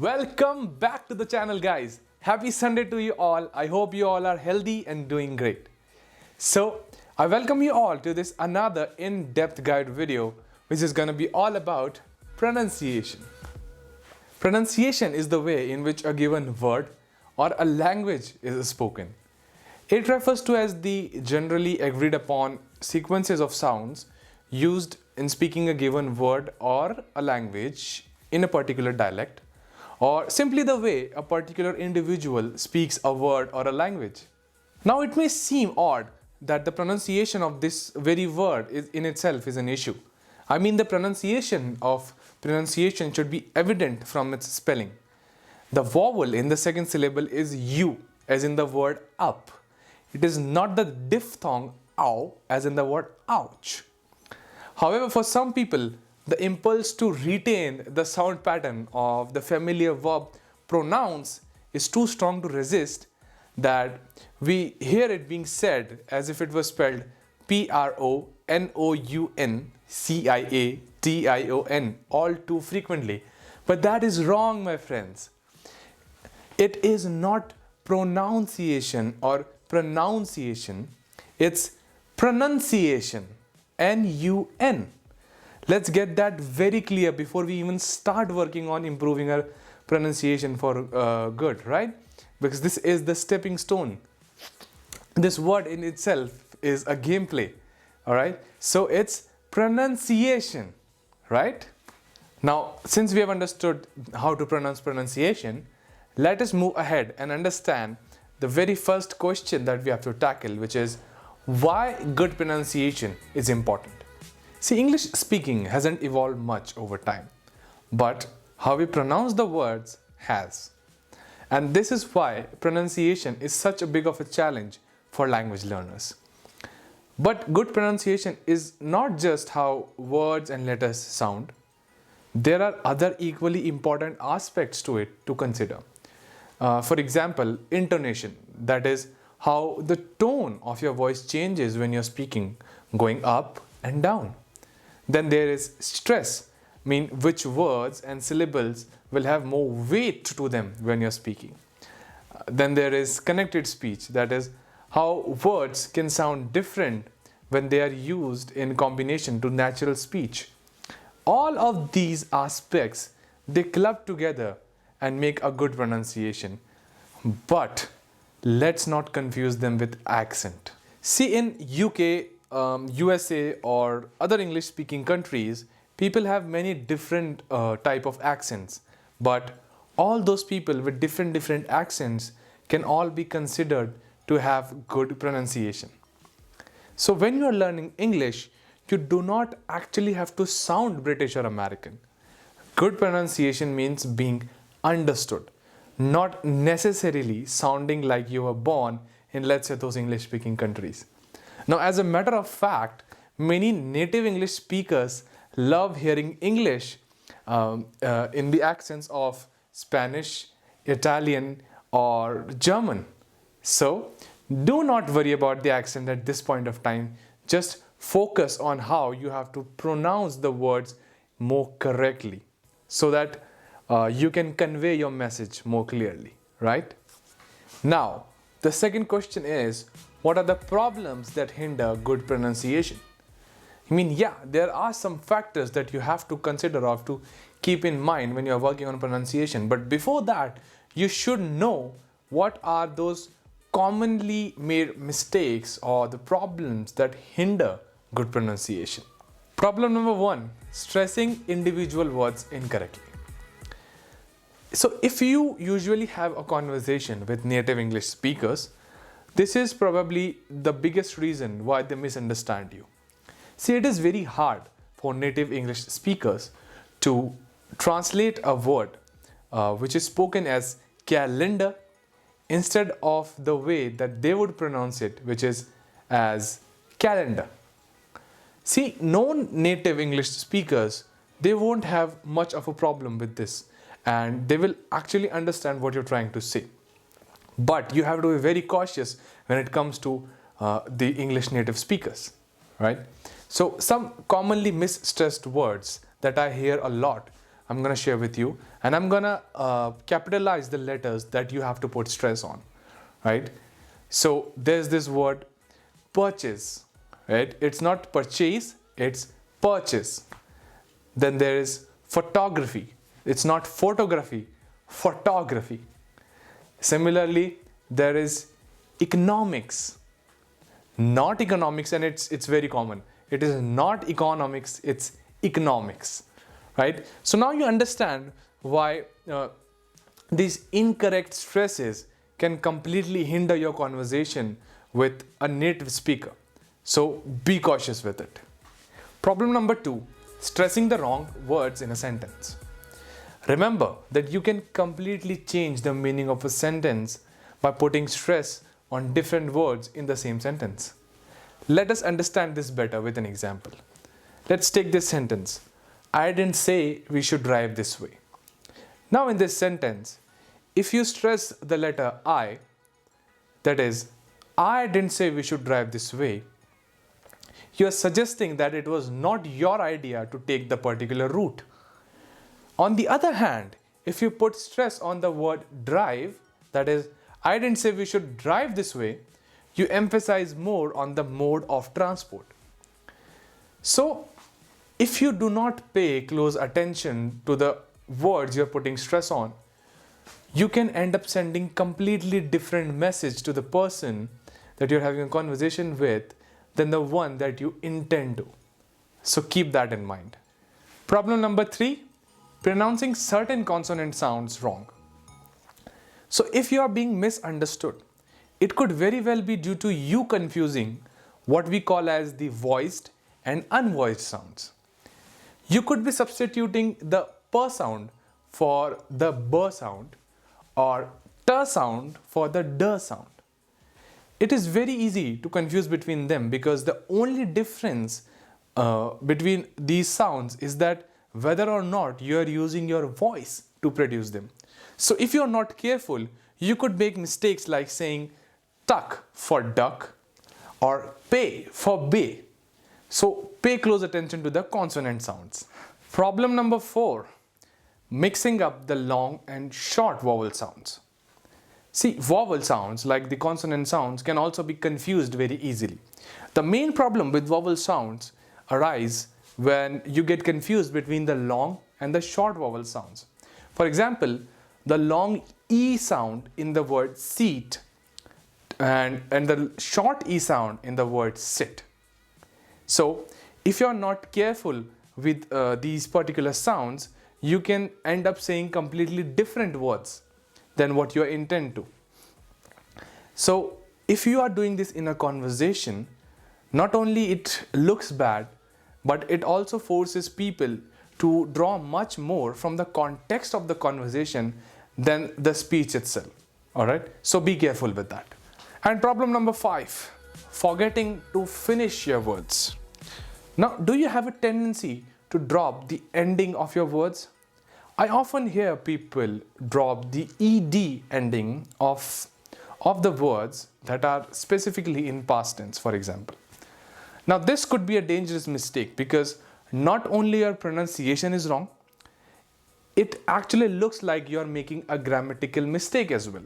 Welcome back to the channel, guys. Happy Sunday to you all. I hope you all are healthy and doing great. So I welcome you all to this another in-depth guide video, which is going to be all about pronunciation. Pronunciation is the way in which a given word or a language is spoken. It refers to as the generally agreed upon sequences of sounds used in speaking a given word or a language in a particular dialect, or simply the way a particular individual speaks a word or a language. Now it may seem odd that the pronunciation of this very word in itself is an issue. I mean, the pronunciation should be evident from its spelling. The vowel in the second syllable is U, as in the word up. It is not the diphthong ow, as in the word ouch. However, for some people, the impulse to retain the sound pattern of the familiar verb pronounce is too strong to resist, that we hear it being said as if it was spelled P-R-O-N-O-U-N-C-I-A-T-I-O-N all too frequently. But that is wrong, my friends. It is not pronunciation or pronunciation, it's pronunciation, N-U-N. Let's get that very clear before we even start working on improving our pronunciation for good, right? Because this is the stepping stone. This word in itself is a gameplay, all right? So it's pronunciation, right? Now, since we have understood how to pronounce pronunciation, let us move ahead and understand the very first question that we have to tackle, which is why good pronunciation is important. See, English speaking hasn't evolved much over time, but how we pronounce the words has. And this is why pronunciation is such a big of a challenge for language learners. But good pronunciation is not just how words and letters sound. There are other equally important aspects to it to consider. For example, intonation, that is how the tone of your voice changes when you're speaking, going up and down. Then there is stress, which words and syllables will have more weight to them when you're speaking. Then there is connected speech, that is how words can sound different when they are used in combination to natural speech. All of these aspects, they club together and make a good pronunciation. But let's not confuse them with accent. See, in UK, USA or other English speaking countries, people have many different type of accents, but all those people with different accents can all be considered to have good pronunciation. So when you are learning English, you do not actually have to sound British or American. Good pronunciation means being understood, not necessarily sounding like you were born in, let's say, those English speaking countries. Now, as a matter of fact, many native English speakers love hearing English in the accents of Spanish, Italian, or German. So, do not worry about the accent at this point of time. Just focus on how you have to pronounce the words more correctly so that you can convey your message more clearly, right? Now, the second question is, what are the problems that hinder good pronunciation? There are some factors that you have to consider or to keep in mind when you're working on pronunciation. But before that, you should know what are those commonly made mistakes or the problems that hinder good pronunciation. Problem number one, stressing individual words incorrectly. So if you usually have a conversation with native English speakers, this is probably the biggest reason why they misunderstand you. See, it is very hard for native English speakers to translate a word which is spoken as calendar instead of the way that they would pronounce it, which is as calendar. See, non-native English speakers, they won't have much of a problem with this, and they will actually understand what you're trying to say. But you have to be very cautious when it comes to the English native speakers, right? So some commonly misstressed words that I hear a lot I'm going to share with you, and I'm going to capitalize the letters that you have to put stress on, right? So there's this word purchase, right? It's not purchase, it's purchase. Then there is photography. It's not photography, photography. Similarly, there is economics. Not economics, and it's very common. It is not economics, it's economics, right? So now you understand why these incorrect stresses can completely hinder your conversation with a native speaker. So be cautious with it. Problem number 2, stressing the wrong words in a sentence. Remember that you can completely change the meaning of a sentence by putting stress on different words in the same sentence. Let us understand this better with an example. Let's take this sentence. I didn't say we should drive this way. Now in this sentence, if you stress the letter I, that is, I didn't say we should drive this way, you are suggesting that it was not your idea to take the particular route. On the other hand, if you put stress on the word drive, that is, I didn't say we should drive this way, you emphasize more on the mode of transport. So, if you do not pay close attention to the words you're putting stress on, you can end up sending completely different message to the person that you're having a conversation with than the one that you intend to. So keep that in mind. Problem number 3, pronouncing certain consonant sounds wrong. So if you are being misunderstood, it could very well be due to you confusing what we call as the voiced and unvoiced sounds. You could be substituting the p sound for the b sound, or t sound for the d sound. It is very easy to confuse between them because the only difference between these sounds is that whether or not you are using your voice to produce them. So if you are not careful, you could make mistakes like saying tuck for duck or pay for bay. So pay close attention to the consonant sounds. Problem number 4, mixing up the long and short vowel sounds. See, vowel sounds like the consonant sounds can also be confused very easily. The main problem with vowel sounds arise when you get confused between the long and the short vowel sounds. For example, the long E sound in the word seat and the short E sound in the word sit. So, if you are not careful with these particular sounds, you can end up saying completely different words than what you intend to. So, if you are doing this in a conversation, not only it looks bad, but it also forces people to draw much more from the context of the conversation than the speech itself. Alright, so be careful with that. And problem number 5, forgetting to finish your words. Now, do you have a tendency to drop the ending of your words? I often hear people drop the ed ending of the words that are specifically in past tense, for example. Now, this could be a dangerous mistake because not only your pronunciation is wrong, it actually looks like you're making a grammatical mistake as well.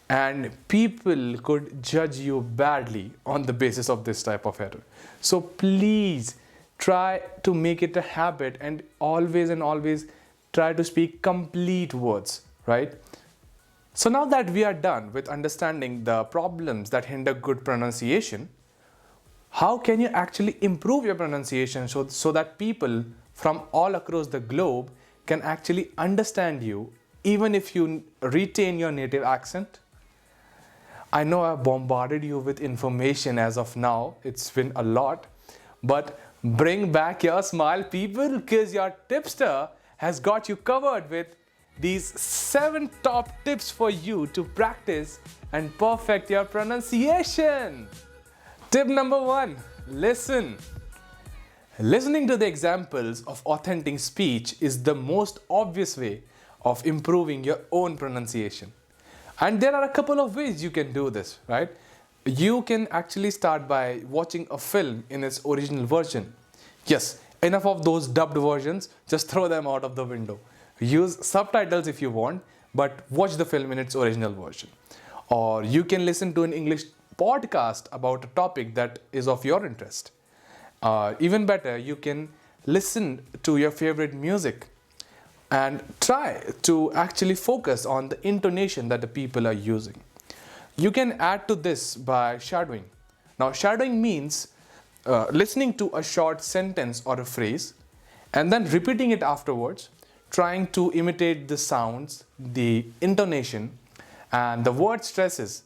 And people could judge you badly on the basis of this type of error. So please try to make it a habit and always try to speak complete words, right? So now that we are done with understanding the problems that hinder good pronunciation, how can you actually improve your pronunciation so that people from all across the globe can actually understand you even if you retain your native accent? I know I bombarded you with information as of now, it's been a lot, but bring back your smile, people, because your tipster has got you covered with these 7 top tips for you to practice and perfect your pronunciation. Tip number 1, listen. Listening to the examples of authentic speech is the most obvious way of improving your own pronunciation. And there are a couple of ways you can do this, right? You can actually start by watching a film in its original version. Yes, enough of those dubbed versions, just throw them out of the window. Use subtitles if you want, but watch the film in its original version. Or you can listen to an English podcast about a topic that is of your interest. Even better, you can listen to your favorite music and try to actually focus on the intonation that the people are using. You can add to this by shadowing. Now, shadowing means listening to a short sentence or a phrase and then repeating it afterwards, trying to imitate the sounds, the intonation, and the word stresses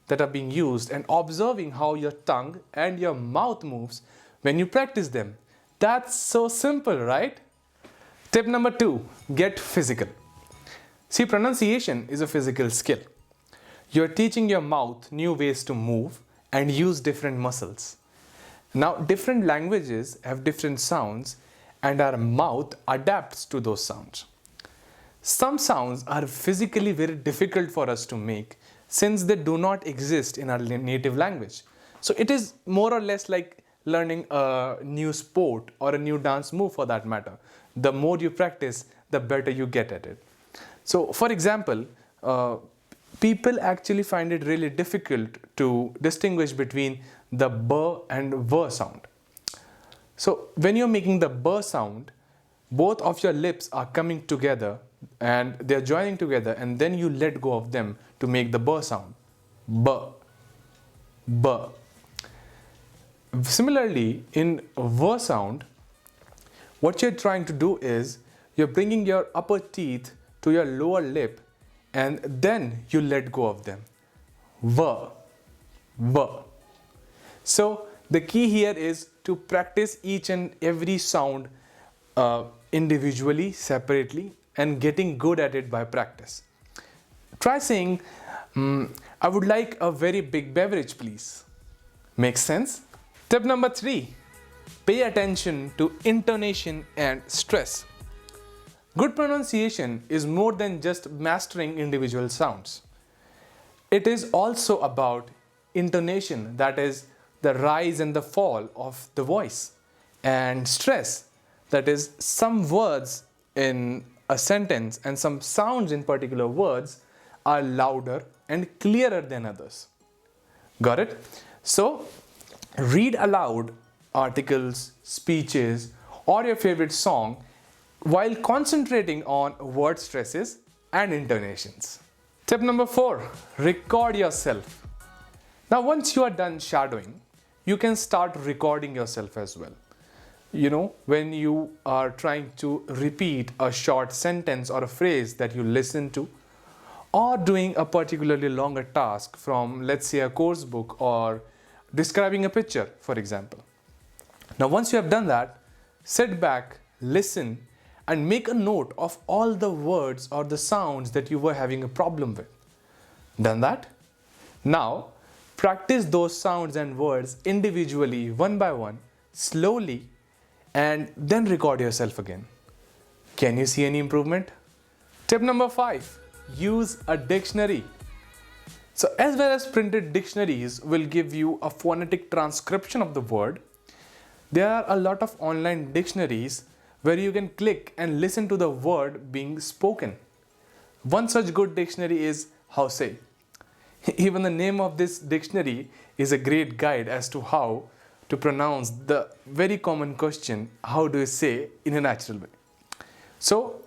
that are being used, and observing how your tongue and your mouth moves when you practice them. That's so simple, right? Tip number 2, get physical. See, pronunciation is a physical skill. You're teaching your mouth new ways to move and use different muscles. Now, different languages have different sounds and our mouth adapts to those sounds. Some sounds are physically very difficult for us to make since they do not exist in our native language. So it is more or less like learning a new sport or a new dance move for that matter. The more you practice, the better you get at it. So for example, people actually find it really difficult to distinguish between the b and v sound. So when you're making the b sound, both of your lips are coming together and they're joining together, and then you let go of them to make the b sound. B, b. Similarly, in v sound, what you're trying to do is you're bringing your upper teeth to your lower lip and then you let go of them. V, v. So the key here is to practice each and every sound individually, separately, and getting good at it by practice. Try saying, I would like a very big beverage, please. Makes sense? Tip number 3, pay attention to intonation and stress. Good pronunciation is more than just mastering individual sounds. It is also about intonation, that is the rise and the fall of the voice, and stress, that is some words in a sentence and some sounds in particular words are louder and clearer than others. Got it? So read aloud articles, speeches, or your favorite song while concentrating on word stresses and intonations. Tip number 4, record yourself. Now once you are done shadowing, you can start recording yourself as well. You know, when you are trying to repeat a short sentence or a phrase that you listen to, or doing a particularly longer task from, let's say, a course book or describing a picture, for example. Now once you have done that, sit back, listen, and make a note of all the words or the sounds that you were having a problem with. Done that? Now practice those sounds and words individually, one by one, slowly, and then record yourself again. Can you see any improvement? Tip number 5, use a dictionary. So as well as printed dictionaries will give you a phonetic transcription of the word, there are a lot of online dictionaries where you can click and listen to the word being spoken. One such good dictionary is How Say. Even the name of this dictionary is a great guide as to how to pronounce the very common question, how do you say, in a natural way. So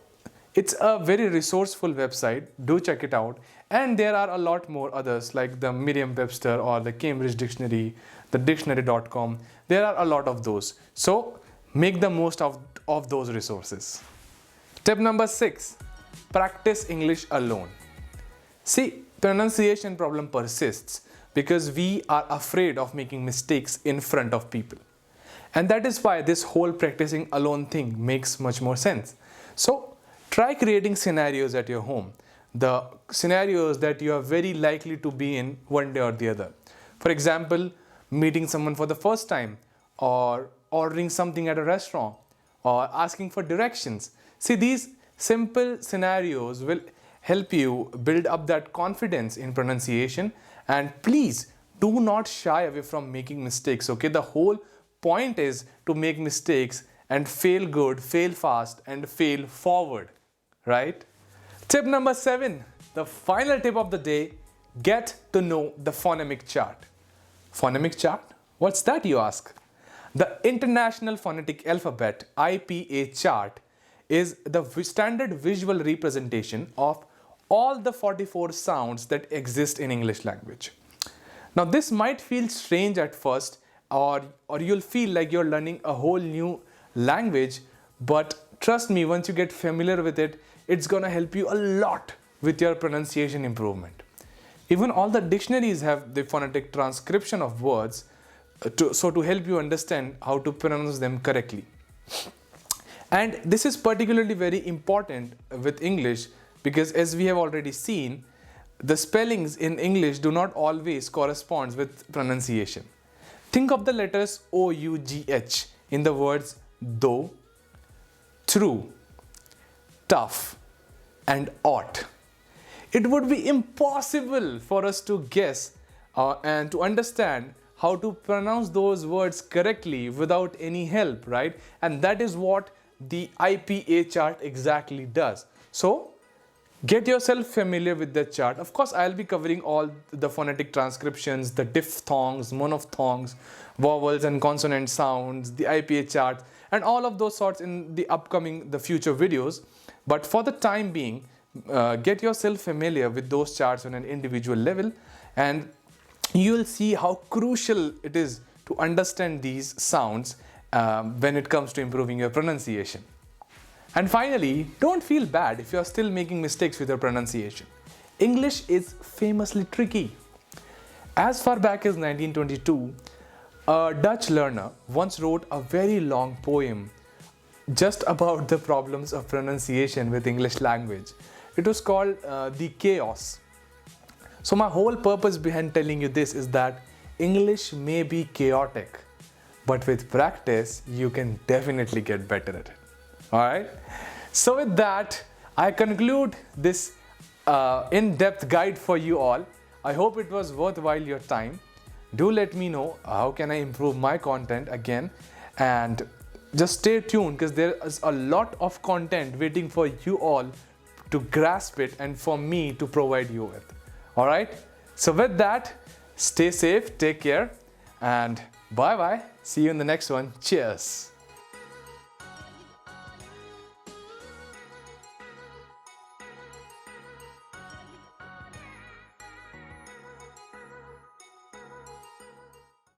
it's a very resourceful website, do check it out. And there are a lot more others like the Merriam-Webster or the Cambridge Dictionary, the dictionary.com. There are a lot of those. So make the most of those resources. Tip number 6, practice English alone. See, pronunciation problem persists because we are afraid of making mistakes in front of people. And that is why this whole practicing alone thing makes much more sense. So try creating scenarios at your home, the scenarios that you are very likely to be in one day or the other. For example, meeting someone for the first time, or ordering something at a restaurant, or asking for directions. See, these simple scenarios will help you build up that confidence in pronunciation. And please do not shy away from making mistakes, okay? The whole point is to make mistakes and fail good, fail fast, and fail forward, right? Tip number 7, the final tip of the day, get to know the phonemic chart. Phonemic chart? What's that, you ask? The International Phonetic Alphabet IPH chart is the standard visual representation of all the 44 sounds that exist in English language. Now this might feel strange at first, or you'll feel like you're learning a whole new language, but trust me, once you get familiar with it, it's gonna help you a lot with your pronunciation improvement. Even all the dictionaries have the phonetic transcription of words to help you understand how to pronounce them correctly. And this is particularly very important with English because, as we have already seen, the spellings in English do not always correspond with pronunciation. Think of the letters O-U-G-H in the words though, true, tough, and ought. It would be impossible for us to guess and to understand how to pronounce those words correctly without any help, right? And that is what the IPA chart exactly does. So get yourself familiar with the chart. Of course, I'll be covering all the phonetic transcriptions, the diphthongs, monophthongs, vowels and consonant sounds, the IPA chart, and all of those sorts in the future videos. But for the time being, get yourself familiar with those charts on an individual level, and you'll see how crucial it is to understand these sounds when it comes to improving your pronunciation. And finally, don't feel bad if you're still making mistakes with your pronunciation. English is famously tricky. As far back as 1922, a Dutch learner once wrote a very long poem just about the problems of pronunciation with English language. It was called The Chaos. So my whole purpose behind telling you this is that English may be chaotic, but with practice, you can definitely get better at it. Alright? So with that, I conclude this in-depth guide for you all. I hope it was worthwhile your time. Do let me know how can I improve my content again, and just stay tuned because there is a lot of content waiting for you all to grasp it and for me to provide you with. Alright? So with that, stay safe, take care, and bye-bye. See you in the next one. Cheers.